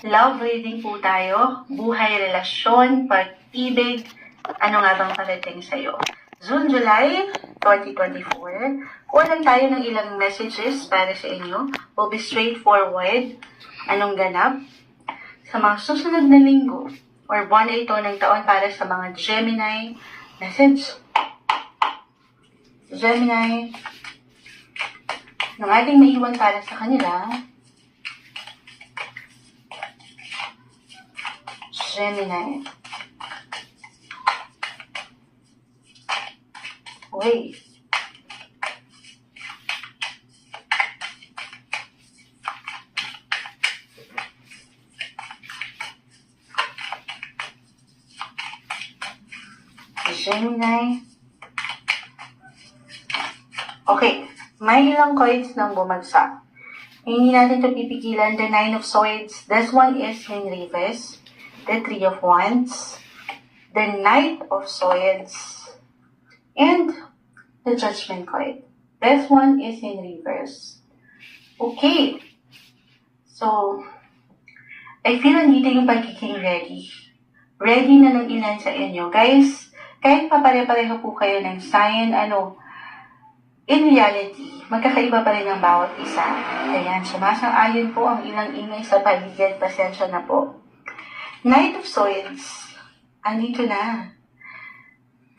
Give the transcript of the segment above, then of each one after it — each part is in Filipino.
Love reading po tayo, buhay, relasyon, pag-ibig, ano nga bang parating sa'yo. June, July 2024, kunan tayo ng ilang messages para sa inyo. We'll be straightforward. Anong ganap sa mga susunod na linggo or buwan na ito ng taon para sa mga Gemini. Message. Gemini, ng ating maiwan para sa kanila. Gemini. Wait. Gemini. Okay. May ilang coins nang bumagsak. Hindi natin ito pipigilan. The Nine of Swords. This one is in reverse. The Three of Wands, the Knight of Swords, and the Judgment card. This one is in reverse. Okay. So, I feel nandito yung pagiging ready. Ready na ng ilan sa inyo. Guys, kahit papare-pareho po kayo ng sign, in reality, magkakaiba pa rin ang bawat isa. Ayan, sumasang-ayon po ang ilang ingay sa paligid. Pasensya na po. Knight of Swords, andito na.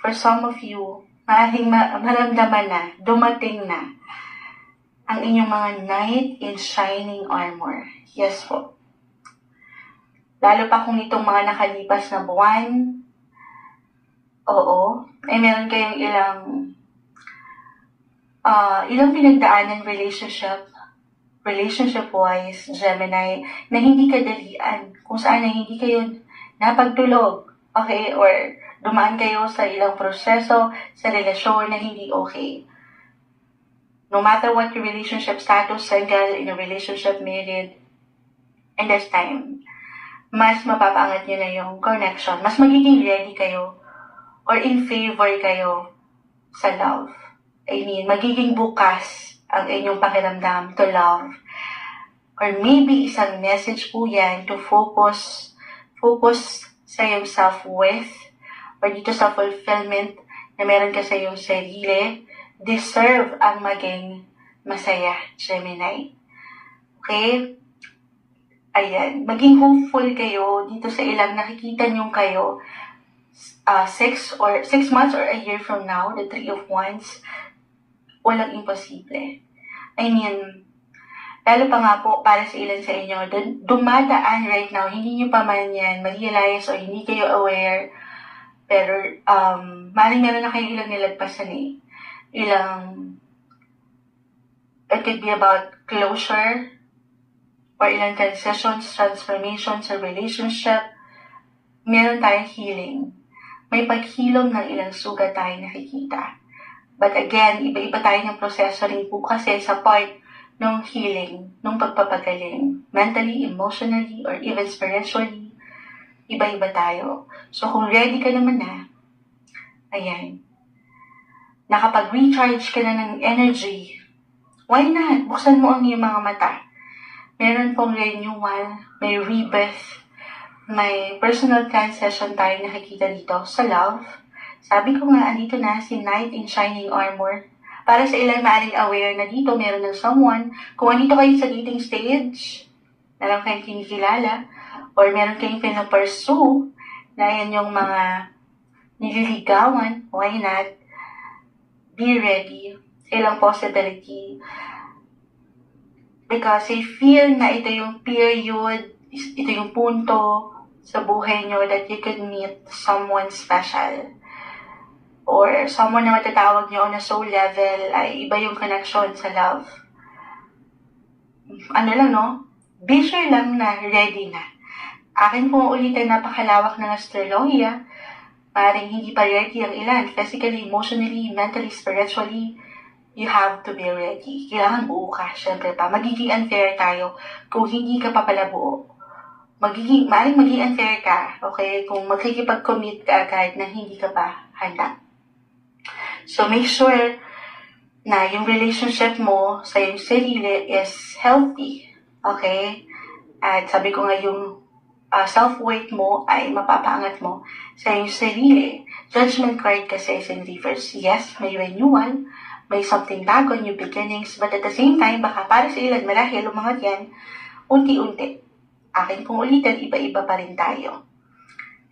For some of you, maaaring maramdaman na, dumating na ang inyong mga knight in shining armor. Yes po. Lalo pa kung itong mga nakalipas na buwan, oo, ay meron kayong ilang pinagdaanan relationship-wise, Gemini, na hindi kadalian, kung saan na hindi kayo napagtulog, okay, or dumaan kayo sa ilang proseso sa relasyon na hindi okay. No matter what your relationship status, single, in a relationship, married, and this time, mas mapapaangat nyo na yung connection, mas magiging ready kayo, or in favor kayo sa love. I mean, magiging bukas ang inyong pakiramdam to love. Or maybe isang message po yan to focus sa iyong self-worth or dito sa fulfillment na meron ka sa iyong sarili. Deserve ang maging masaya, Gemini. Okay? Ayan. Maging hopeful kayo dito sa ilang nakikita nyo kayo 6 months or a year from now, the Three of Wands. Walang imposible. I mean, lalo pa nga po para sa ilan sa inyo, dumadaan right now, hindi nyo pa man yan ma-realize o hindi kayo aware, pero maaaring meron na kayong ilang nilagpasan it could be about closure, or ilang transitions, transformations sa relationship. Meron tayong healing. May paghilom ng ilang sugat tayo nakikita. But again, iba-iba tayo ng proseso rin po kasi sa part ng healing, ng pagpapagaling. Mentally, emotionally, or even spiritually, iba-iba tayo. So kung ready ka naman na, ayan, nakapag-recharge ka na ng energy, why not? Buksan mo ang iyong mga mata. Meron pong renewal, may rebirth, may personal transition tayo nakikita dito sa love. Sabi ko nga, andito na si Knight in Shining Armor. Para sa ilan maaaring aware na dito meron ng someone. Kung andito kayo sa dating stage, meron kayong kinikilala, or meron kayong pinapursue, na yan yung mga nililigawan, why not? Be ready sa ilang possibility. Because I feel na ito yung period, ito yung punto sa buhay nyo that you could meet someone special. Or someone na matatawag nyo on a soul level ay iba yung connection sa love. Be sure lang na ready na. Akin pong ulitin, napakalawak ng astrolohiya. Maring hindi pa ready ang ilan. Physically, emotionally, mentally, spiritually, you have to be ready. Kailangan buo ka, syempre pa. Magiging unfair tayo kung hindi ka pa pala buo. Maring magiging unfair ka, okay? Kung makikipag-commit ka agad na hindi ka pa handa. So, make sure na yung relationship mo sa iyong sarili is healthy. Okay? At sabi ko nga yung self-worth mo ay mapapaangat mo sa iyong sarili. Judgment card kasi is in reverse. Yes, may renewal, may something bago, new beginnings, but at the same time, baka para sa ilan marahil umangat yan, unti-unti. Akin pong ulitin, iba-iba pa rin tayo.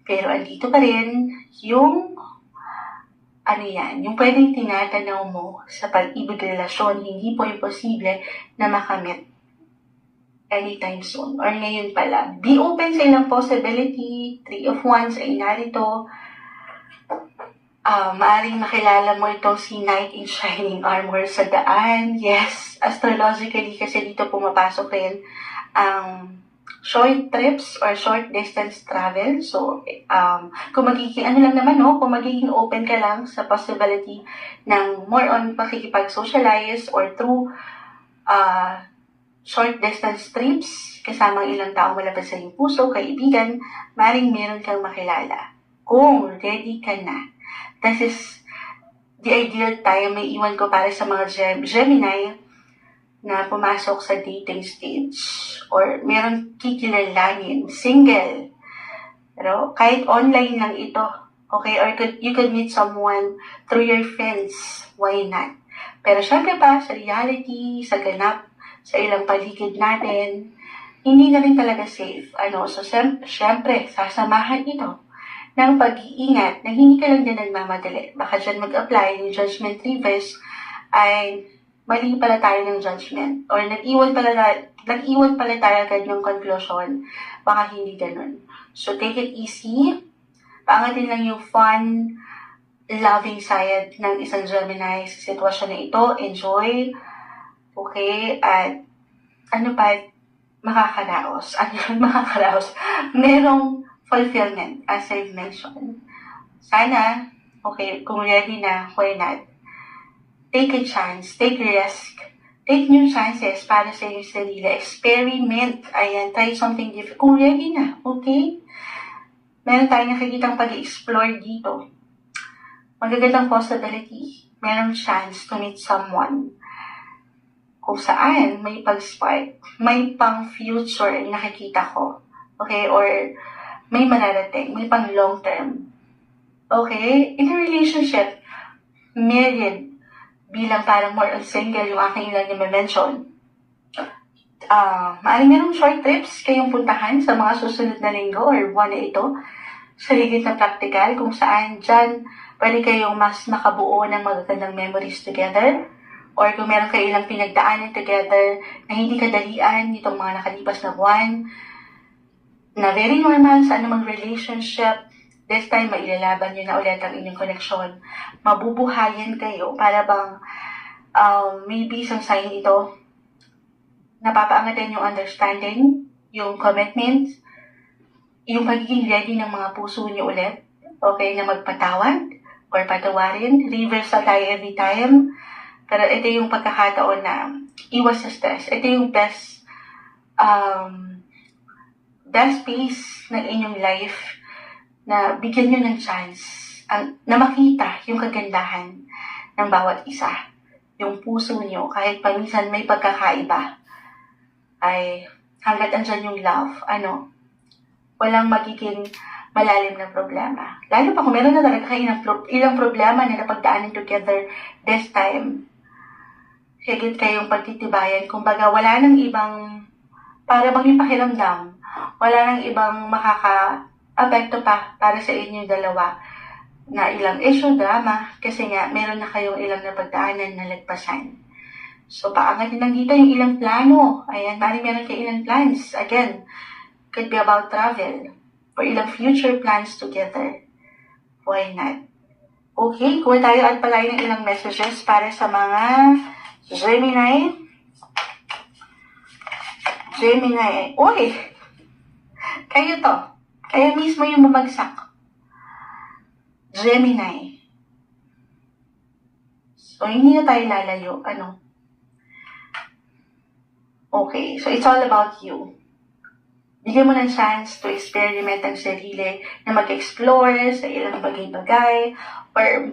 Pero andito pa rin yung yung pwedeng tinatanaw mo sa pag-ibig relasyon, hindi po imposible na makamit anytime soon or ngayon pa lang. Be open sa ilang possibility. 3 of Wands ay narito. Maaaring makilala mo itong si Knight in Shining Armor sa daan. Yes, astrologically kasi dito pumapasok rin ang short trips or short distance travel. So, kung magiging, kung magiging open ka lang sa possibility ng more on pakikipag-socialize or through short distance trips, kasama ilang tao malapit sa iyong puso, kaibigan, maring meron kang makilala. Kung ready ka na. This is the ideal time may iwan ko para sa mga Gemini na pumasok sa dating stage or meron kikilalanin, single. Pero kahit online lang ito, okay? Or you could meet someone through your friends. Why not? Pero syempre pa, sa reality, sa ganap, sa ilang paligid natin, hindi na rin talaga safe. So syempre, sasamahan ito ng pag-iingat na hindi ka lang din nagmamadali. Baka dyan mag-apply yung judgment reverse ay mali pala tayo ng judgment or nag-iwan pala tayo agad ng conclusion. Baka hindi ganun. So take it easy. Paangatin lang yung fun, loving side ng isang Gemini sa sitwasyon na ito. Enjoy. Okay? At makakaraos. Makakaraos. Merong fulfillment, as I've mentioned. Sana, okay, kung ready na, why not? Take a chance, take risk, take new chances para sa iyong sarili. Experiment, try something different. Kung ready na, okay? Meron tayong nakikitang pag-explore dito. Magagandang possibility. Meron chance to meet someone. Kung saan may pag-spark, may pang-future nakikita ko. Okay? Or may mararating, may pang-long term. Okay? In a relationship, married, bilang parang more on single yung aking ilan na mention. Maaaring merong short trips kayong puntahan sa mga susunod na linggo or buwan na ito sa higit na practical kung saan dyan pwede kayong mas makabuo ng magagandang memories together or kung meron kayo ilang pinagdaanan together na hindi kadalian nitong mga nakalipas na buwan na very normal sa anumang relationship. This time, mailalaban nyo na ulit ang inyong connection. Mabubuhayan kayo para bang maybe isang sign ito napapaangatan yung understanding, yung commitment, yung pagiging ready ng mga puso nyo ulit. Okay, na magpatawad or patawarin. Reversal tayo every time. Pero ito yung pagkakataon na iwas sa stress. Ito yung best phase ng inyong life na bigyan nyo ng chance na makita yung kagandahan ng bawat isa. Yung puso nyo, kahit paminsan may pagkakaiba, ay hanggat andyan yung love, walang magiging malalim na problema. Lalo pa kung meron na talaga kayo ilang problema na napagdaanan together this time, higit kayong pagtitibayan. Kumbaga, wala nang ibang, para bang yung pakiramdam, wala nang ibang apekto pa para sa inyong dalawa na ilang issue, drama, kasi nga meron na kayong ilang napagdaanan na lagpasan. So, paangatin lang dito yung ilang plano. Ayan, meron kayo ilang plans. Again, could be about travel or ilang future plans together. Why not? Okay, kuha tayo at palay ng ilang messages para sa mga Gemini. Uy! Kayo to. Kaya mismo yung bumagsak. Gemini. So, hindi na tayo lalayo. Okay, so it's all about you. Bigyan mo ng chance to experiment ang sarili na mag-explore sa ilang bagay-bagay or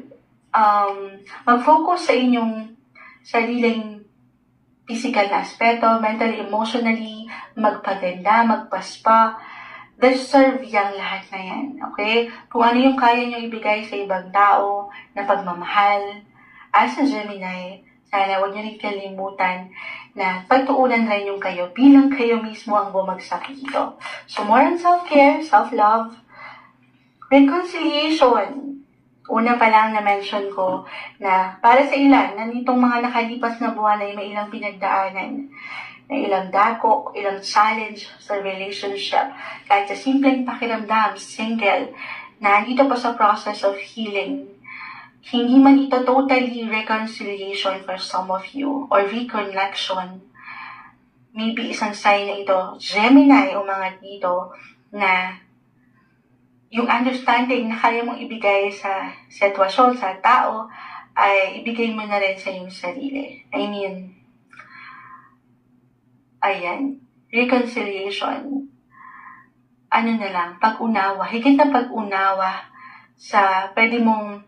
mag-focus sa inyong sariling physical na aspeto, mentally, emotionally, magpaganda, magpaspa. Deserve yang lahat na yan, okay? Kung ano yung kaya nyo ibigay sa ibang tao na pagmamahal, as a Gemini, sana huwag nyo rin kalimutan na pagtuunan rin yung kayo bilang kayo mismo ang bumagsak dito. So more on self-care, self-love, reconciliation. Una pa lang na-mention ko na para sa ilan, na nitong mga nakalipas na buwan ay may ilang pinagdaanan, na ilang dako, ilang challenge sa relationship, kahit sa simpleng pakiramdam, single, na dito pa sa process of healing. Hindi man ito totally reconciliation for some of you or reconnection. Maybe isang sign na ito, Gemini o mga dito, na yung understanding na kaya mong ibigay sa sitwasyon, sa tao, ay ibigay mo na rin sa iyong sarili. I mean, ayan, reconciliation. Ano na lang, pag-unawa, higit na pag-unawa sa pwede mong,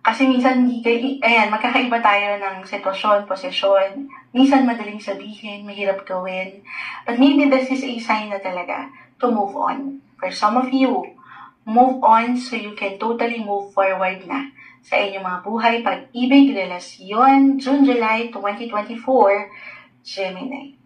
kasi minsan, ayan, magkakaiba tayo ng sitwasyon, posisyon. Minsan madaling sabihin, mahirap gawin. But maybe this is a sign na talaga to move on. For some of you, move on so you can totally move forward na sa inyong mga buhay, pag-ibig, relasyon, June, July 2024, Gemini.